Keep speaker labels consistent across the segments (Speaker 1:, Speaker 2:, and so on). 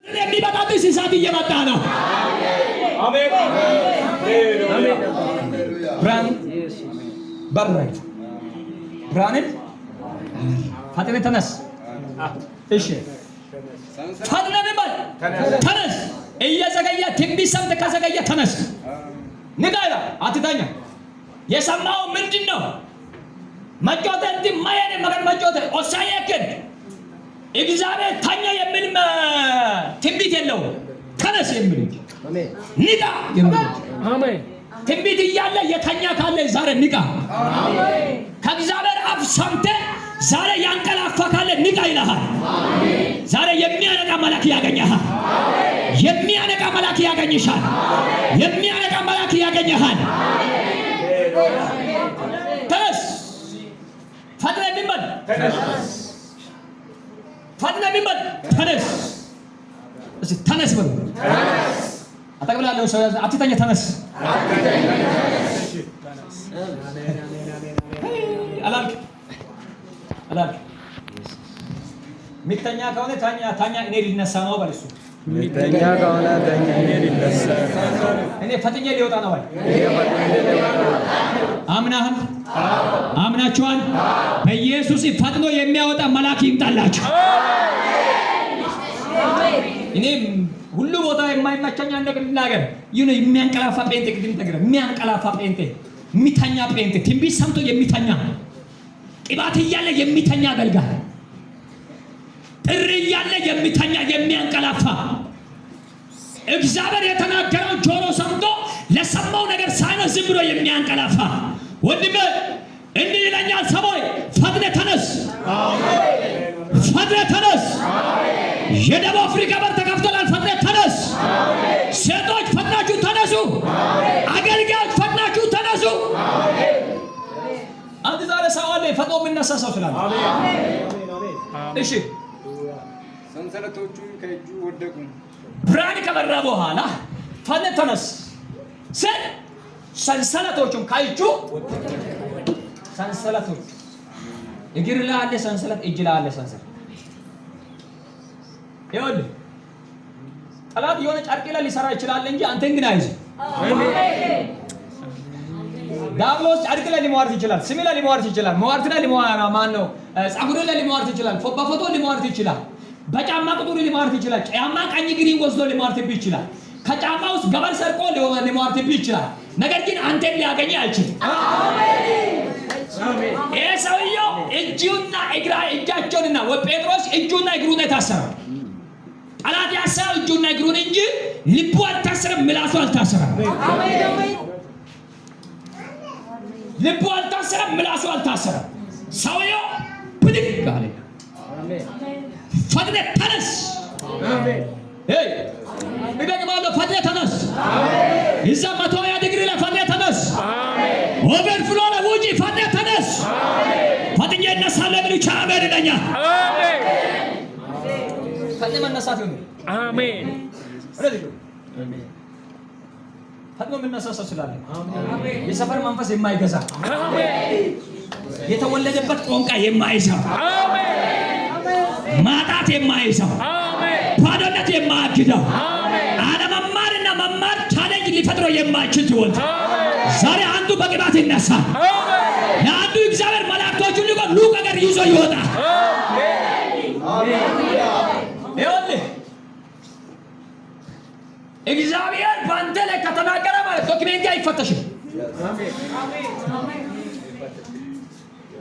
Speaker 1: የሚበጣጥስ እሳት እየመጣ ነው።
Speaker 2: አሜን አሜን።
Speaker 1: ብርሃን በራይ ብርሃንን ፈጥነህ ተነስ። እሺ ፈጥነህ ቢባል ተነስ። እየዘገየ ትንቢት ሰምተህ ከዘገየ ተነስ። ንቃ ይላል። አትተኛ። የሰማው ምንድን ነው? መጮተ እንዲ ማየኔ መገን መጮተ ኦሳየከን እግዚአብሔር ተኛ የሚል ትንቢት የለው። ተነስ የሚል አሜን። ንቃ የሚል አሜን። ትንቢት እያለ የተኛ ካለ ዛሬ ንቃ። አሜን። ከእግዚአብሔር አፍ ሰምተህ ዛሬ ያንቀላፋ ካለ ንቃ ይልሃል። አሜን። ዛሬ የሚያነቃ መልአክ ያገኘሃል። አሜን። የሚያነቃ መልአክ ያገኝሻል። አሜን። የሚያነቃ መልአክ ያገኘሃል። ተነስ። ፈጥነህ ቢመን ተነስ። ፈጥነህ ቢመን ተነስ። እሺ ተነስ በሉ። ተነስ። አጠቅላላው ሰው አትተኛ። ተነስ። አላልክ ሚተኛ ከሆነ ታኛ እኔ ልነሳ ነው በልሱ።
Speaker 2: ሚተኛ ከሆነ ታኛ እኔ ልነሳ
Speaker 1: እኔ ፈጥኜ ሊወጣ ነው ባይ አምናህም አምናችኋል። በኢየሱስ ፈጥኖ የሚያወጣ መልአክ ይምጣላችሁ። እኔ ሁሉ ቦታ የማይመቸኝ ነገር ልናገር። ይሁን የሚያንቀላፋ ጴንጤ ቅድም ተገረ የሚያንቀላፋ ጴንጤ የሚተኛ ጴንጤ ትንቢት ሰምቶ የሚተኛ ቅባት እያለ የሚተኛ አገልጋይ ጥሪ እያለ የሚተኛ የሚያንቀላፋ እግዚአብሔር የተናገረው ጆሮ ሰምቶ ለሰማው ነገር ሳይነስ ዝም ብሎ የሚያንቀላፋ ወንድሜ እንዲህ ይለኛል ሰማይ ፈጥነህ ተነስ። አሜን። ፈጥነህ ተነስ። አሜን። የደቡብ አፍሪካ በር ተከፍቷል። ፈጥነህ ተነስ። አሜን። ሴቶች ፈጥናችሁ ተነሱ። አሜን። አገልጋዮች ፈጥናችሁ ተነሱ። አሜን። አንተ ዛሬ ሰው አለ ፈጥኖ የሚነሳ ሰው ስላለ አሜን አሜን። እሺ
Speaker 2: ሰንሰለቶቹም ከእጁ ወደቁ።
Speaker 1: ብርሃን ከበራ በኋላ ፈጥነህ ተነስ። ሰንሰለቶቹም ከእጁ ሰንሰለቶች እግር ላይ አለ ሰንሰለት፣ እጅ ላይ አለ ሰንሰለት። ይኸውልህ ጠላት የሆነ ጨርቅ ላይ ሊሰራ ይችላል እንጂ አንተን ግን አይዝም። አሜን። ዳብሎስ ጨርቅ ላይ ሊሟርት ይችላል፣ ስም ላይ ሊሟርት ይችላል፣ መዋርት ላይ ማን ነው ጸጉር ላይ ሊሟርት ይችላል፣ በፎቶ ሊሟርት ይችላል፣ በጫማ ቁጥር ሊሟርት ይችላል፣ ጫማ ቀኝ እግርን ወስዶ ሊሟርትብህ ይችላል፣ ከጫማ ውስጥ ገበር ሰርቆ ሊሟርትብህ ይችላል። ነገር ግን አንተን ሊያገኝ አይችልም። አሜን አሜን። ይሄ ሰውየው እጃቸውንና ጴጥሮስ እጁና እግሩን የታሰረው ጠላት ያሰረው እጁና እግሩን እንጂ ልቡ አልታሰረም፣ ምላሱ አልታሰረም። አሜን አሜን። ልቡ አልታሰረም፣ ምላሱ አልታሰረም። ሰውየው ብድግ አለ። አሜን። ፈጥነህ ተነስ። አሜን። ሄይ እደግማለሁ፣ ፈጥነህ ተነስ። አሜን። እዛ 120 ዲግሪ ላይ ፈጥነህ ተነስ። አሜን። ኦቨርፍሎ ላይ ውጪ ፈጥነህ ተነስ። አሜን። ፈጥኜ እነሳለሁ ብል ብቻ አሜን ይለኛል። አሜን። ፈጥነህ መነሳት ነው። አሜን። አሜን። ፈጥኖ የምነሳ ሰው ስላለ አሜን። የሰፈር መንፈስ የማይገዛ አሜን። የተወለደበት ቋንቋ የማይሰማ አሜን። ማጣት የማይሰማ አሜን። ባዶነት የማያግደው አሜን። አለመማርና መማር ቻሌንጅ ሊፈጥረው የማይችል ትወልድ ዛሬ አንዱ በቅባት ይነሳል። አሜን። ለአንዱ እግዚአብሔር መላእክቶቹን ሉቅ ነገር ይዞ ይወጣል። አሜን አሜን። ይኸውልህ እግዚአብሔር በአንተ ላይ ከተናገረ ማለት ዶክሜንት አይፈተሽም። አሜን አሜን።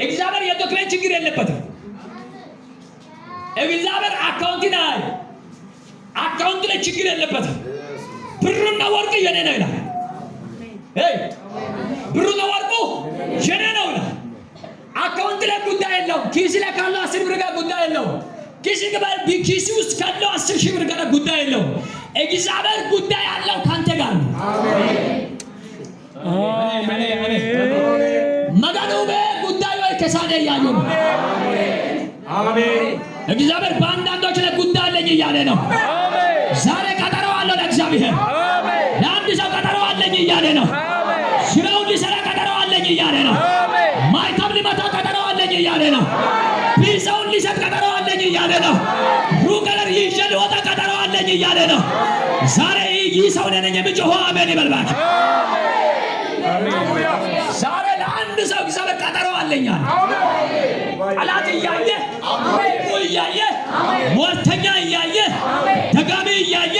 Speaker 1: እግዚአብሔር የዶክሜንት ችግር የለበትም። እግዚአብሔር አካውንት ላይ ችግር የለበትም። ብሩና ወርቁ የኔ ነው ይላል። ብሩና ወርቁ የኔ ነው ይላል። አካውንት ላይ ጉዳይ የለውም። ኪስ ላይ ካለው 10 ብር ጋር ጉዳይ የለውም። ኪስ ውስጥ ካለው 10 ሺህ ብር ጋር ጉዳይ የለውም። እግዚአብሔር ጉዳይ ያለው ካንተ ጋር ነው። አሜን አሜን። መጋኑ በጉዳዩ ከሳደ ያዩ ነው። አሜን። እግዚአብሔር በአንዳንዶች ላይ ጉዳይ አለኝ እያለ ነው። አሜን። ዛሬ ቀጠሮ አለው ለእግዚአብሔር። አሜን። ለአንድ ሰው ቀጠሮ አለኝ እያለ ነው። ስራውን ሊሰራ ቀጠሮ አለኝ እያለ ነው። አሜን። ማይታም ሊመታ ቀጠሮ አለኝ እያለ ነው። ቪዛውን ሊሰጥ ቀጠሮ አለኝ እያለ ነው። ሩቅ አገር ይዤ ልወጣ ቀጠሮ አለኝ እያለ ነው። ዛሬ ይህ ሰው ነኝ የምጮኸው አሜን ይበልባል። ዛሬ ለአንድ ሰው እግዚአብሔር ቀጠሮ አለኝ አለ። ጠላት እያየ እያየ ሟርተኛ እያየ ደጋሚ እያየ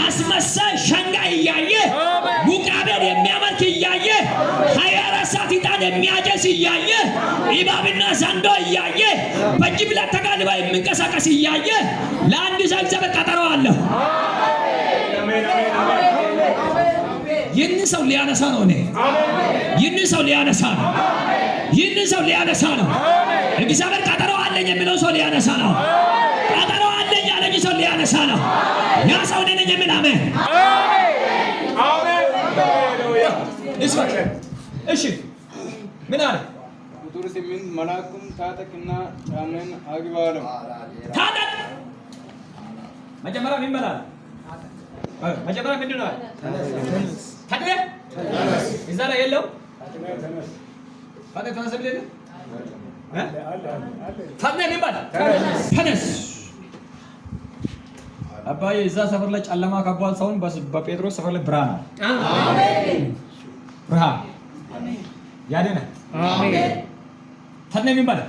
Speaker 1: አስመሳይ ሸንጋይ እያየ ሙቃቤን የሚያመልክ እያየ 24 ሰዓት ዕጣን የሚያጨስ እያየ እባብና ዘንዶ እያየ በጅምላ ተጋድማ የሚንቀሳቀስ እያየ ለአንድ ሰው እግዚአብሔር ቀጠሮ አለው። ይህን ሰው ሊያነሳ ነው። ይህን ሰው ሊያነሳ ነው። ይህን ሰው ሊያነሳ ነው። እግዚአብሔር ቀጠሮ አለኝ የሚለው ሰው ሊያነሳ ነው። ቀጠሮ አለኝ ያለኝ ሰው ሊያነሳ ነው። ያ ሰው ነኝ የሚል አሜን። እሺ ምን አለ?
Speaker 2: ቁጥር 8 መልአኩም ታጠቅና ጫማህን አግባ አለው።
Speaker 1: ታጠቅ መጀመሪያ ምን በላል? መጀመሪያ ምንድን ነው? ታጠቅ እዛ ላይ የለው ታጠቅ ተነስ ብለህ ታጠቅ ምን በላል? ተነስ አባዬ እዛ ሰፈር ላይ ጨለማ ከቧል። ሰውን በጴጥሮስ ሰፈር ላይ ብርሃን አለ። አሜን። ብርሃን ያድናል። አሜን። ታጠቅ ምን በላል?